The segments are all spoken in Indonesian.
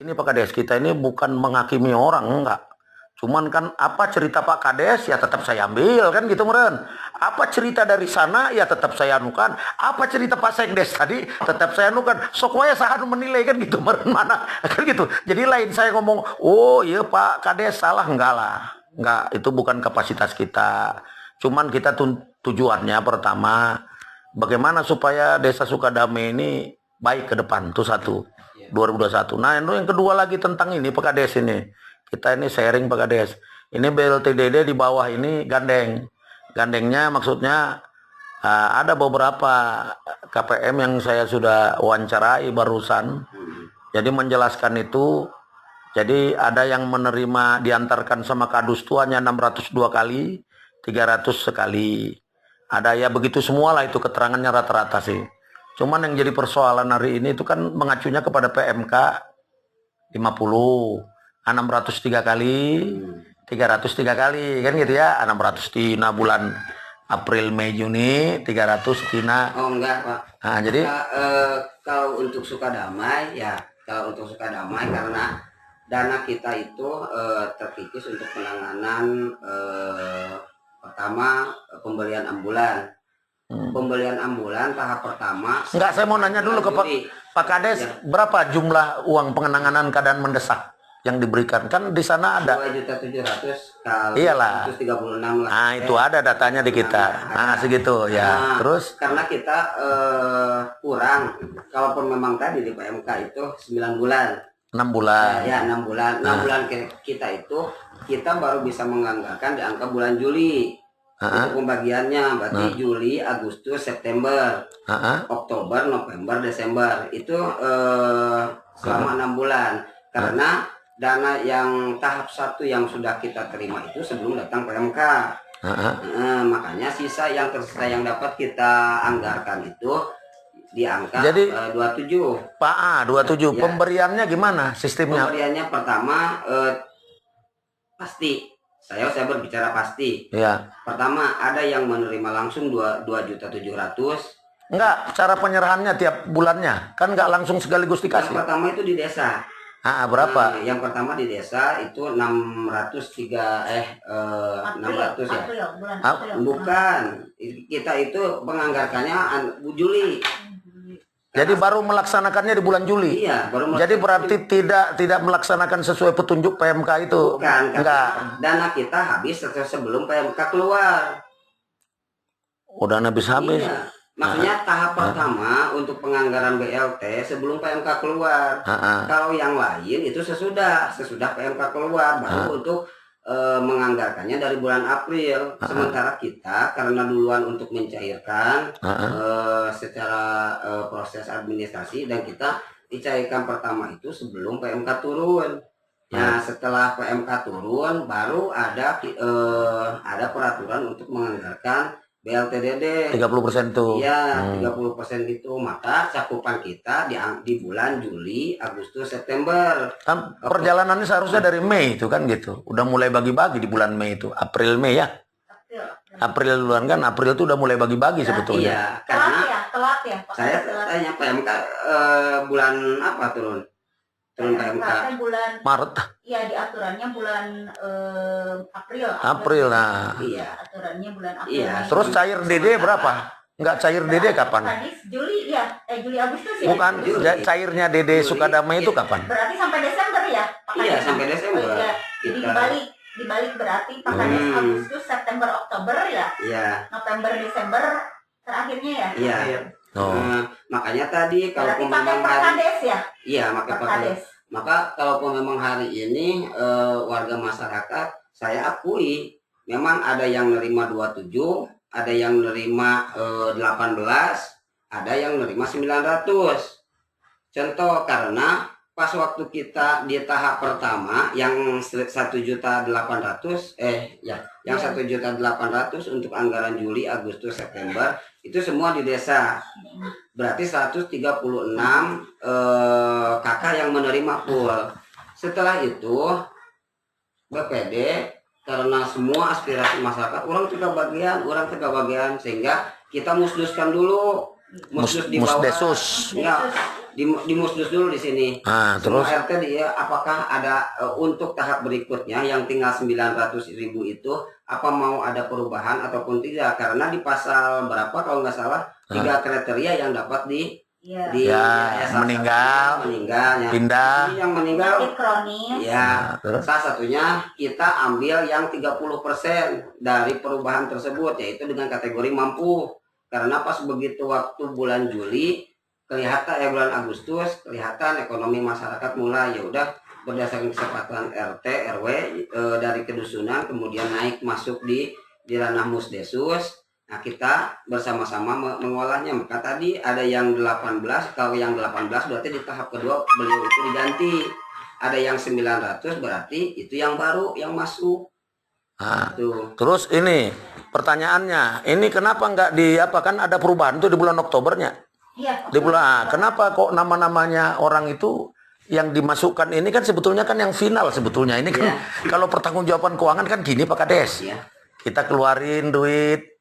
Ini Pak Kades, kita ini bukan menghakimi orang, enggak. Cuman kan apa cerita Pak Kades ya tetap saya ambil kan gitu meren. Apa cerita dari sana ya tetap saya anukan. Apa cerita Pak Sekdes tadi tetap saya anukan. Sok wae saha menilai kan gitu meren mana kan gitu. Jadi lain saya ngomong, "Oh, iya Pak Kades salah." Enggak lah. Enggak, itu bukan kapasitas kita. Cuman kita tujuannya pertama bagaimana supaya Desa Sukadamai ini baik ke depan, itu satu. 2021. Nah, yang kedua lagi tentang ini Pak Kades ini. Kita ini sharing Pak Kades. Ini BLTDD di bawah ini gandeng. Gandengnya maksudnya ada beberapa KPM yang saya sudah wawancarai barusan. Jadi menjelaskan itu. Jadi ada yang menerima diantarkan sama kadus itu hanya 602 kali, 300 sekali. Ada ya begitu semualah itu keterangannya rata-rata sih. Cuman yang jadi persoalan hari ini itu kan mengacunya kepada PMK 50, 603 kali, 303 kali, kan gitu ya, 600 tina bulan April, Mei, Juni, 300 tina. Oh enggak Pak. Nah, jadi kalau untuk Sukadamai ya, karena dana kita itu terkikis untuk penanganan pertama pembelian ambulan. Pembelian ambulan tahap pertama. Enggak, saya mau nanya dulu ke Pak Kades, ya. Berapa jumlah uang penanganan keadaan mendesak yang diberikan? Kan di sana ada 2.700.000 kali iyalah 136 lah. Nah, itu ada datanya di kita. Nah, segitu ya. Nah, terus karena kita kurang, kalaupun memang tadi di PMK itu 9 bulan. 6 bulan. Ya, 6 bulan. 6 bulan kita itu kita baru bisa menganggarkan di angka bulan Juli. Untuk pembagiannya berarti Juli, Agustus, September, Oktober, November, Desember itu selama 6 bulan. Karena dana yang tahap 1 yang sudah kita terima itu sebelum datang PMK. Makanya sisa yang tersisa yang dapat kita anggarkan itu di angka 27. Pak 27. Ya. Pemberiannya gimana sistemnya? Pemberiannya pertama pasti. Saya berbicara pasti. Ya. Pertama ada yang menerima langsung 2.700.000. Enggak, cara penyerahannya tiap bulannya kan enggak langsung sekaligus dikasih. Yang pertama itu di desa. Berapa? Yang pertama di desa itu 600 ya. Bukan. Kita itu menganggarkannya Juli. Jadi baru melaksanakannya di bulan Juli. Iya, jadi berarti tidak melaksanakan sesuai petunjuk PMK itu. Bukan, enggak. Dana kita habis sebelum PMK keluar. Oh, dana habis. Iya. Maksudnya tahap pertama untuk penganggaran BLT sebelum PMK keluar. Kalau yang lain itu sesudah PMK keluar baru untuk menganggarkannya dari bulan April. Sementara kita karena duluan untuk mencairkan secara proses administrasi, dan kita dicairkan pertama itu sebelum PMK turun. Nah, setelah PMK turun baru ada peraturan untuk menganggarkan BLTDD 30% tuh. Iya, 30% itu. Maka cakupan kita di bulan Juli, Agustus, September. Kan perjalanannya seharusnya dari Mei itu kan gitu. Udah mulai bagi-bagi di bulan Mei itu. April, Mei ya. April duluan kan, April itu udah mulai bagi-bagi sebetulnya. Iya, karena telat ya. Saya tanya PMK bulan apa turun PMK? Bulan Maret. Iya, di aturannya bulan April. April, nah. Iya, aturannya bulan April. Iya. Terus cair DD berapa? Enggak cair DD kapan? Juli ya, Juli Agustus ya. Bukan, cairnya DD Sukadamai itu kapan? Berarti sampai Desember ya? Iya, sampai Desember. Iya. Jadi dibalik berarti Pak Kades Agustus, September, Oktober ya? Iya. November, Desember terakhirnya ya? Iya. Oh. Makanya tadi kalau Berarti memang pakai Pak Kades ya? Iya, pakai Pak Kades. Maka kalaupun memang hari ini warga masyarakat, saya akui memang ada yang nerima 27, ada yang nerima 18, ada yang nerima 900. Contoh, karena pas waktu kita di tahap pertama yang 1.800.000 yang 1.800.000 untuk anggaran Juli, Agustus, September itu semua di desa. Berarti 136 kakak yang menerima full. Setelah itu BPD karena semua aspirasi masyarakat orang tiga bagian sehingga kita musduskan dulu. Musdus di bawah. Musdesus. Enggak, di musdus dulu di sini. Terus RT dia apakah ada untuk tahap berikutnya yang tinggal 900.000 itu apa mau ada perubahan ataupun tidak, karena di pasal berapa kalau nggak salah 3 kriteria yang dapat meninggal pindah yang meninggal kronis. Ya, salah satunya kita ambil yang 30% dari perubahan tersebut, yaitu dengan kategori mampu. Karena pas begitu waktu bulan Juli kelihatan bulan Agustus kelihatan ekonomi masyarakat mulai ya udah berdasarkan kesepakatan RT RW dari kedusunan kemudian naik masuk di ranah Musdesus. Nah, kita bersama-sama mengolahnya. Maka tadi ada yang 18, kalau yang 18 berarti di tahap kedua beliau itu diganti. Ada yang 900 berarti itu yang baru yang masuk. Terus ini pertanyaannya, ini kenapa nggak kan ada perubahan tuh di bulan Oktobernya? Iya. Di bulan kenapa kok nama-namanya orang itu yang dimasukkan ini kan sebetulnya kan yang final sebetulnya ini kan kalau pertanggungjawaban keuangan kan gini Pak Kades. Kita keluarin duit.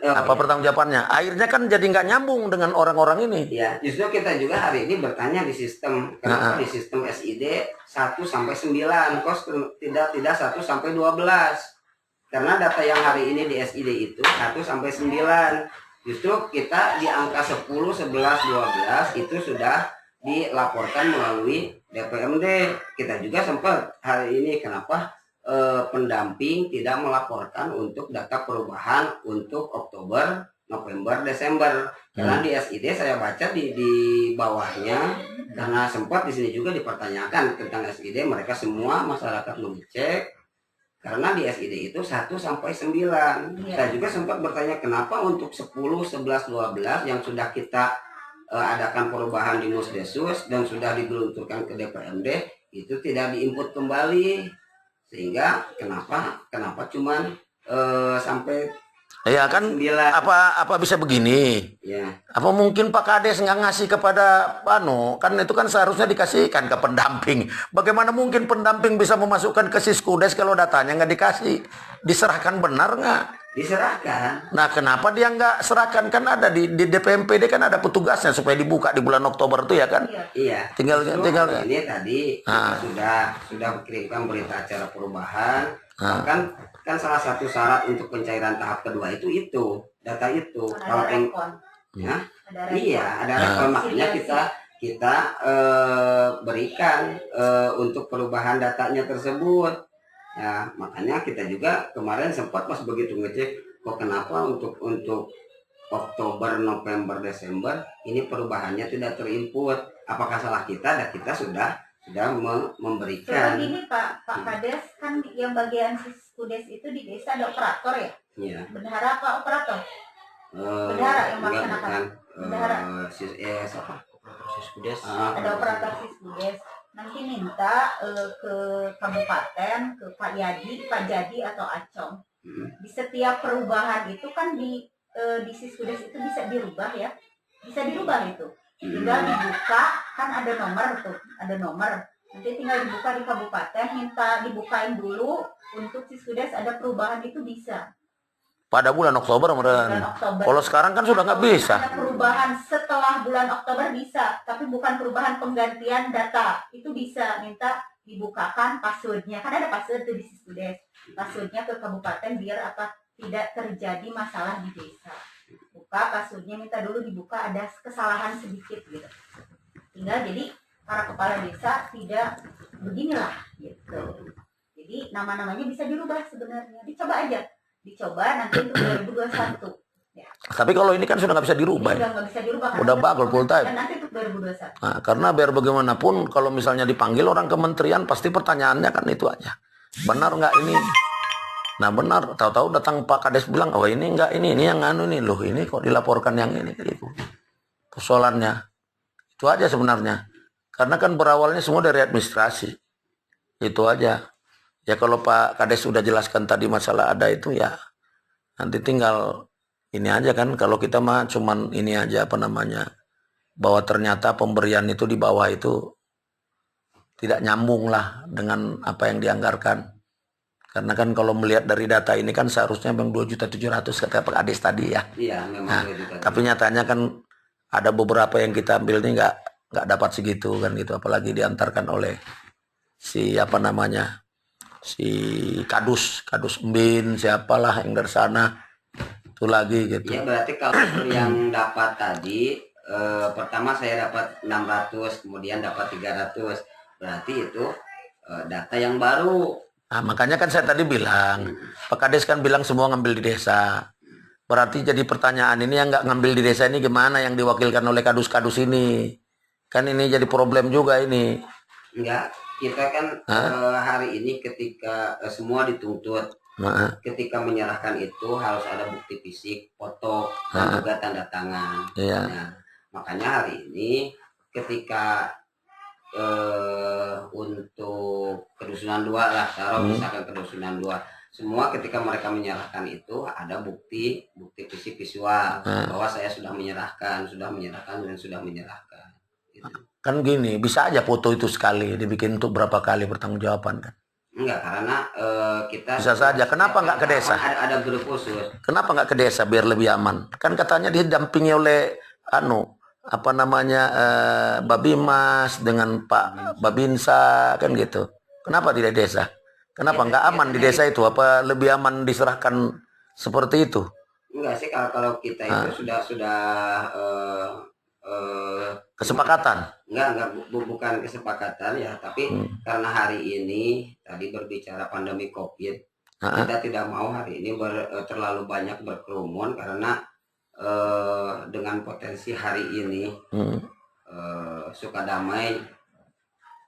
Pertanggungjawabannya? Akhirnya kan jadi nggak nyambung dengan orang-orang ini. Ya, justru kita juga hari ini bertanya di sistem, kenapa di sistem SID 1 sampai 9, kok tidak 1 sampai 12. Karena data yang hari ini di SID itu 1 sampai 9. Justru kita di angka 10, 11, 12 itu sudah dilaporkan melalui DPMD. Kita juga sempat hari ini kenapa pendamping tidak melaporkan untuk data perubahan untuk Oktober, November, Desember. Karena di SID saya baca di bawahnya, karena sempat di sini juga dipertanyakan tentang SID, mereka semua masyarakat mengecek. Karena di SID itu 1 sampai 9. Saya juga sempat bertanya kenapa untuk 10, 11, 12 yang sudah kita adakan perubahan di Musdesus dan sudah digelunturkan ke DPMD itu tidak diinput kembali. Sehingga kenapa cuman sampai ya kan 9. apa bisa begini ya. Apa mungkin Pak Kades nggak ngasih kepada kan itu kan seharusnya dikasihkan ke pendamping. Bagaimana mungkin pendamping bisa memasukkan ke Siskudes kalau datanya nggak dikasih, diserahkan benar nggak? Diserahkan. Nah, kenapa dia nggak serahkan? Kan ada di DPMPD kan ada petugasnya supaya dibuka di bulan Oktober itu ya kan? Iya. Tinggal ini tadi kita sudah kirimkan berita acara perubahan. Bahkan kan salah satu syarat untuk pencairan tahap kedua itu data itu. Ada rekon. Ya. Iya, ada rekon. Makanya kita berikan untuk perubahan datanya tersebut. Ya, makanya kita juga kemarin sempat pas begitu ngecek kok kenapa untuk Oktober, November, Desember ini perubahannya tidak terinput. Apakah salah kita? Dan kita sudah memberikan. Ini Pak Kades kan yang bagian Siskudes itu di desa ada operator ya? Iya. Bendahara apa operator? Bendahara yang melaksanakan. Bendahara. Operator Siskudes. Ada operator Siskudes. Nanti minta ke kabupaten, ke Pak Jadi atau Acong. Di setiap perubahan itu kan di Siskudes itu bisa dirubah ya, bisa dirubah itu. Tinggal dibuka, kan ada nomor tuh, ada nomor. Nanti tinggal dibuka di kabupaten, minta dibukain dulu untuk Siskudes ada perubahan itu bisa. Pada bulan Oktober, bulan Oktober. Kalau sekarang kan sudah nggak bisa. Ada perubahan setelah bulan Oktober bisa, tapi bukan perubahan penggantian data. Itu bisa minta dibukakan passwordnya, kan ada password tuh di Siskudes. Passwordnya ke kabupaten biar apa tidak terjadi masalah di desa. Buka passwordnya, minta dulu dibuka, ada kesalahan sedikit gitu. Tinggal jadi para kepala desa tidak beginilah gitu. Jadi nama-namanya bisa dirubah sebenarnya. Dicoba aja. Dicoba nanti untuk 2021. Ya. Tapi kalau ini kan sudah nggak bisa dirubah. Sudah nggak bisa dirubah. Udah bakal full time. Dan nanti untuk 2021. Nah, karena biar bagaimanapun kalau misalnya dipanggil orang kementerian pasti pertanyaannya kan itu aja. Benar nggak ini? Nah benar. Tahu-tahu datang Pak Kades bilang, oh ini enggak, ini yang anu nih loh, ini kok dilaporkan yang ini gitu. Persoalannya itu aja sebenarnya. Karena kan berawalnya semua dari administrasi. Itu aja. Ya kalau Pak Kades sudah jelaskan tadi masalah ada itu ya. Nanti tinggal ini aja kan. Kalau kita mah cuman ini aja apa namanya. Bahwa ternyata pemberian itu di bawah itu tidak nyambung lah dengan apa yang dianggarkan. Karena kan kalau melihat dari data ini kan seharusnya memang 2.700.000 kata Pak Kades tadi ya. Iya memang. Nah, tapi nyatanya kan ada beberapa yang kita ambil ini nggak dapat segitu kan gitu, apalagi diantarkan oleh si apa namanya si kadus Embin siapalah yang dari sana itu lagi gitu. Ya berarti kalau yang dapat tadi pertama saya dapat 600 kemudian dapat 300 berarti itu data yang baru. Nah, makanya kan saya tadi bilang Pak Kades kan bilang semua ngambil di desa. Berarti jadi pertanyaan ini yang nggak ngambil di desa ini gimana, yang diwakilkan oleh kadus ini? Kan ini jadi problem juga ini. Enggak, kita kan hari ini ketika semua dituntut, ketika menyerahkan itu harus ada bukti fisik, foto, dan juga tanda tangan. Iya. Nah, makanya hari ini ketika untuk kedusunan 2 lah, taruh misalkan kedusunan 2, semua ketika mereka menyerahkan itu ada bukti fisik visual bahwa saya sudah menyerahkan dan sudah menyerahkan. Gitu. Kan gini, bisa aja foto itu sekali dibikin untuk berapa kali pertanggungjawaban kan? Enggak, karena kita bisa saja. Kenapa nggak ke desa? Ada grup khusus. Kenapa nggak ke desa biar lebih aman? Kan katanya didampingi oleh apa namanya Babimas dengan Pak Babinsa kan gitu. Kenapa tidak desa? Kenapa nggak aman di desa itu? Apa lebih aman diserahkan seperti itu? Enggak sih, kalau kita itu sudah kesepakatan. Enggak bukan kesepakatan ya, tapi karena hari ini tadi berbicara pandemi Covid, kita tidak mau hari ini terlalu banyak berkerumun karena dengan potensi hari ini Sukadamai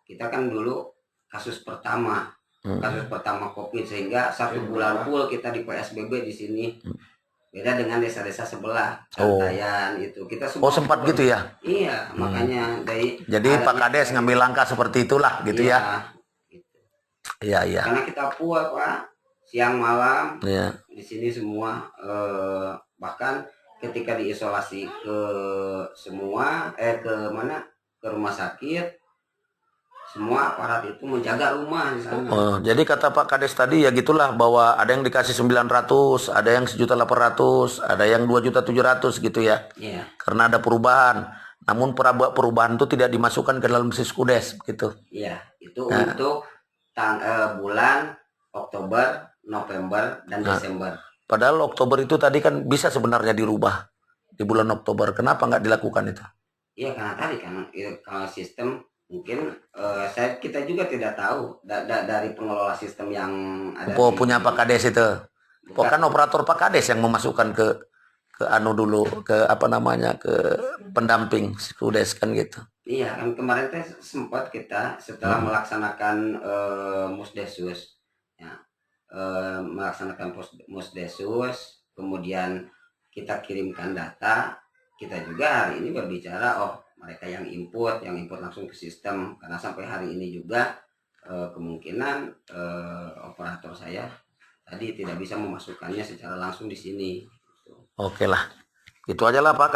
kita kan dulu kasus pertama Covid, sehingga 1 bulan full kita di PSBB di sini. Beda dengan desa-desa sebelah, Cartayan itu kita semua sempat gitu ya. Iya, makanya jadi Pak Kades ngambil langkah seperti itulah gitu ya. Gitu. Iya. Karena kita puas Pak, siang malam di sini semua bahkan ketika diisolasi ke semua ke rumah sakit, semua aparat itu menjaga rumah di sana. Jadi kata Pak Kades tadi ya gitulah, bahwa ada yang dikasih 900, ada yang 1.800.000, ada yang 2.700.000 gitu ya. Iya. Karena ada perubahan. Namun perubahan itu tidak dimasukkan ke dalam Siskudes gitu. Iya, itu untuk bulan Oktober, November, dan Desember. Padahal Oktober itu tadi kan bisa sebenarnya dirubah di bulan Oktober. Kenapa nggak dilakukan itu? Iya, karena tadi kan kalau sistem mungkin kita juga tidak tahu dari pengelola sistem yang ada. Punya Pak Kades itu. Kan operator Pak Kades yang memasukkan ke dulu ke apa namanya ke pendamping Siskudes kan gitu. Iya, kan kemarin sempat kita setelah melaksanakan Musdesus ya. Melaksanakan Musdesus, kemudian kita kirimkan data, kita juga hari ini berbicara mereka yang input langsung ke sistem, karena sampai hari ini juga kemungkinan operator saya tadi tidak bisa memasukkannya secara langsung di sini. Oke lah. Itu aja lah Pak Kades.